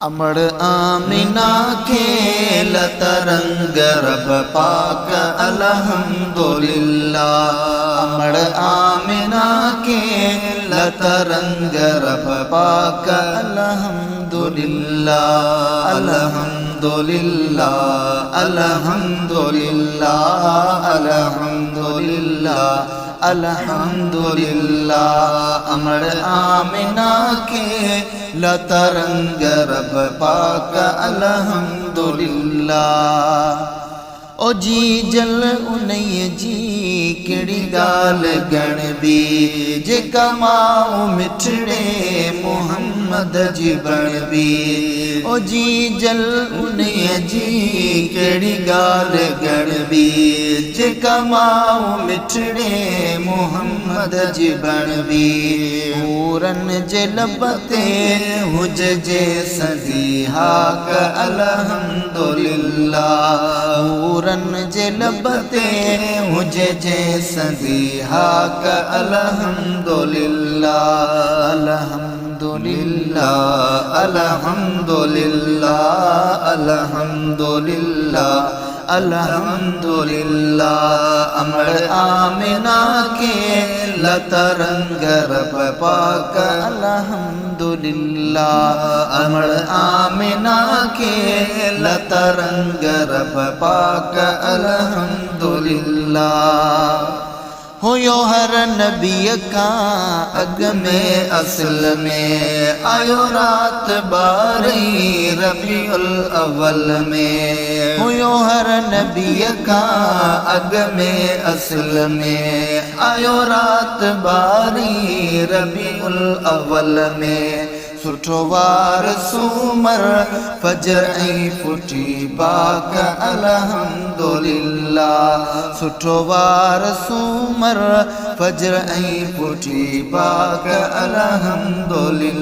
अमड़ आमिना के लतरंग रब पाक अल्हम्दुलिल्लाह। अमड़ आमिना के लतरंग रब पाक अल्हम्दुलिल्लाह। अल्हम्दुलिल्लाह अल्हम्दुलिल्लाह अल्हम्दुलिल्लाह अल्हम्दुलिल्लाह। अमड़ आमिना के लतरंग रब पाक अल्हम्दुलिल्लाह। ओ जी जल उन्हई जी कहिड़ी ॻाल्हि गणबी जेका माउ मिठड़े मोहम्मद जी बणबी। ओ जी जल उन्हई जी कहिड़ी ॻाल्हि गणबी जेका माउ मिठड़े मोहम्मद जी बणबी। पूरन जे लब ते हुजजे सदी हाक अल्हम्दुलिल्लाह। पूरन जे लब ते हुजजे सदी हाक अल्हम्दुलिल्लाह। अल्हम्दुलिल्लाह अल्हम्दुलिल्लाह अल्हम्दुलिल्लाह अल्हम्दुलिल्लाह। अमड़ आमिना के लतरंग रब पाक अल्हम्दुलिल्लाह। अमड़ आमिना के लतरंग रब पाक अल्हम्दुलिल्लाह। हुयो हर नबी का अग में असल में आयो रात बारी रबीउल अव्वल में। हुयो हर नबी का अग में असल में आयो रात बारी रबीउल अव्वल में। सुठो वार सूमर फजर ऐं फुटी बाक अल्हम्दुलिल्लाह। सुठो वार सूमर फजर ऐं फुटी बाक अल्हम्दुलिल्लाह।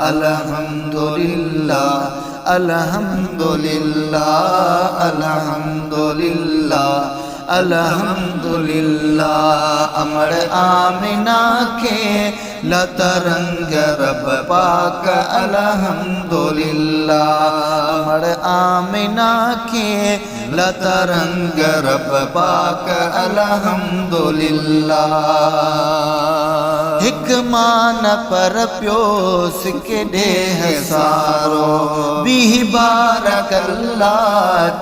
अल्हम्दुलिल्लाह अल्हम्दुलिल्लाह अल्हम्दुलिल्लाह अल्हम्दुलिल्लाह। अमड़ आमिना के लतरंग रब पाक अल्हम्दुलिल्लाह। अमड़ आमिना के लतरंग रब पाक अल्हम्दुलिल्लाह। हिक मान पर प्यो सिके ॾेह सारो बीह बारकल्ला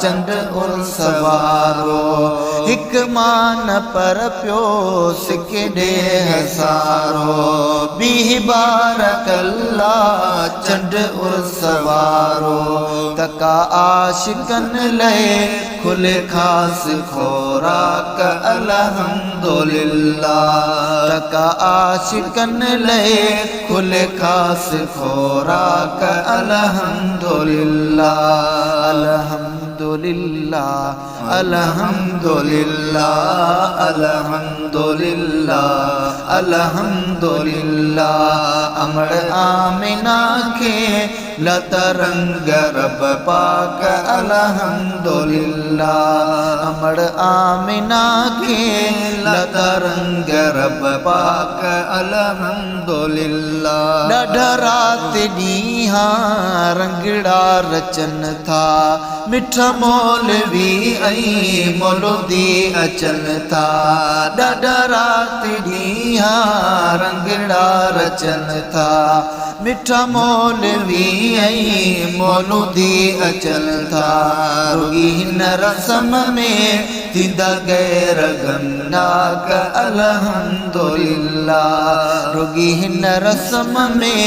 चंड उर्स वारो। हिक मान पर प्यो सिके ॾेह सारो बीह बारकल्ला चंड उर्स वारो। तका आशिकन लए खुले खास खोराक अल्हम्दुलिल्लाह। तका आशिकन लए खुले खास खोराक अल्हम्दुलिल्लाह। अल्हम्दुलिल्लाह अल्हम्दुलिल्लाह अल्हम्दुलिल्लाह अल्हम्दुलिल्लाह। अमड़ आमिना के लतरंग रब पाक अल्हम्दुलिल्लाह। अमड़ आमिना के लतरंग रब पाक अल्हम्दुलिल्लाह। ॾाढा रात ॾींहा रंगड़ा रचन था मिठा मौलवी ऐं मौलूदी अचन था। ॾाढा रात ॾींहा रंगड़ा रचन था मिठा मौलवी ऐं मौलूदी अचन था। रुगी हिन रस्म में थींदा गैर गमनाक अल्हम्दुलिल्लाह। रुगी हिन रस्म में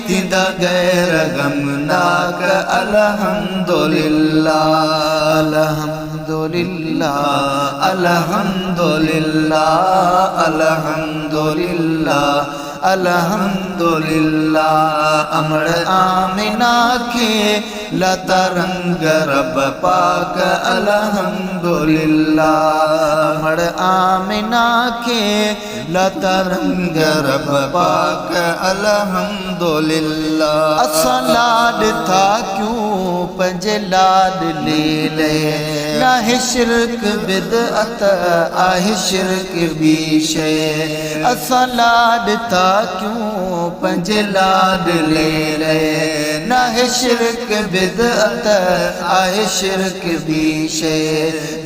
थींदा गैर गमनाक अल्हम्दुलिल्लाह। अल्हम्दुलिल्लाह अल्हम्दुलिल्लाह अल्हम्दुलिल्लाह अल्हम्दुलिल्लाह। अमड़ आमिना के लतरंग रब पाक अल्हम्दुलिल्लाह। अमड़ आमिना के लतरंग रब पाक अल्हम्दुलिल्लाह। असां लाड था क्यों पंज पंजे लाडले ले नाहे शिरक बिदअत आहे शिरक भी शे असा लाडता क्यों पंजे लाडले ले नाहे शिरक बिदअत आहे शिरक भी शे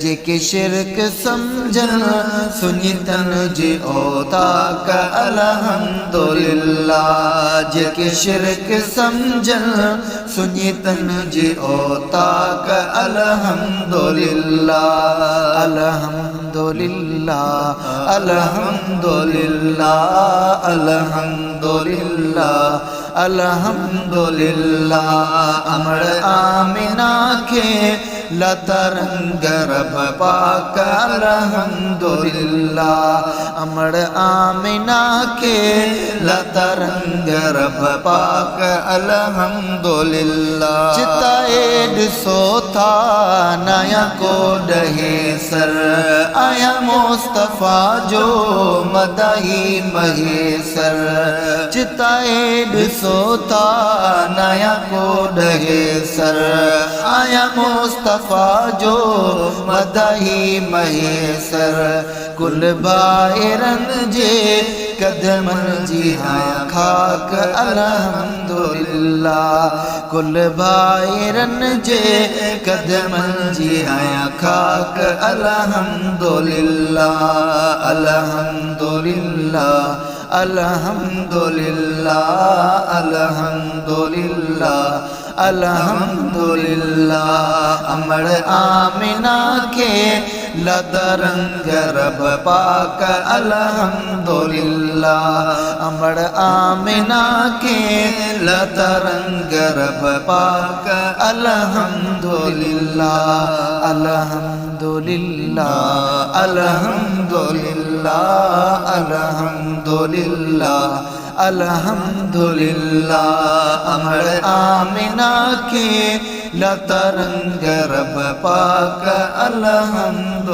जेके शिरक समझन सुनितन जे ओताक अल्हम्दुलिल्लाह जेके शिरक समझन सुनितन जे ओताक अल्हम्दुलिल्लाह अल्हम्दुलिल्लाह अल्हम्दुलिल्लाह अल्हम्दुलिल्लाह अल्हम्दुलिल्लाह अमर आमिना के लतरंग रब पाक अल्हम्दुलिल्लाह अमर आमिना के लतरंग रब पाक अल्हम्दुलिल्लाह चिताएड सोता नया को डहे सर आया मुस्तफा जो मदही महेसर चिताएड सोता नया को डहे सर आया मुस्तफा जो मदही महेसर कुल बायरन जे कदमन जी हाया खाक अल्हम्दुलिल्लाह कुल बायरन जे कदमन जी हाया खाक अल्हम्दुलिल्लाह अल्हम्दुलिल्लाह अल्हम्दुलिल्लाह अल्हम्दुलिल्लाह अल्हम्दुलिल्लाह अमर आमिना के लतरंग रब पाक अल्हम्दुलिल्लाह अमर आमिना के लतरंग रब पाक अल्हम्दुलिल्लाह अल्हम्दुलिल्लाह अल्हम्दुलिल्लाह अल्हम्दुलिल्लाह अल्हम्दुलिल्लाह अमर आमिना के लतरंग रब पाक अल्हम्दुलिल्लाह।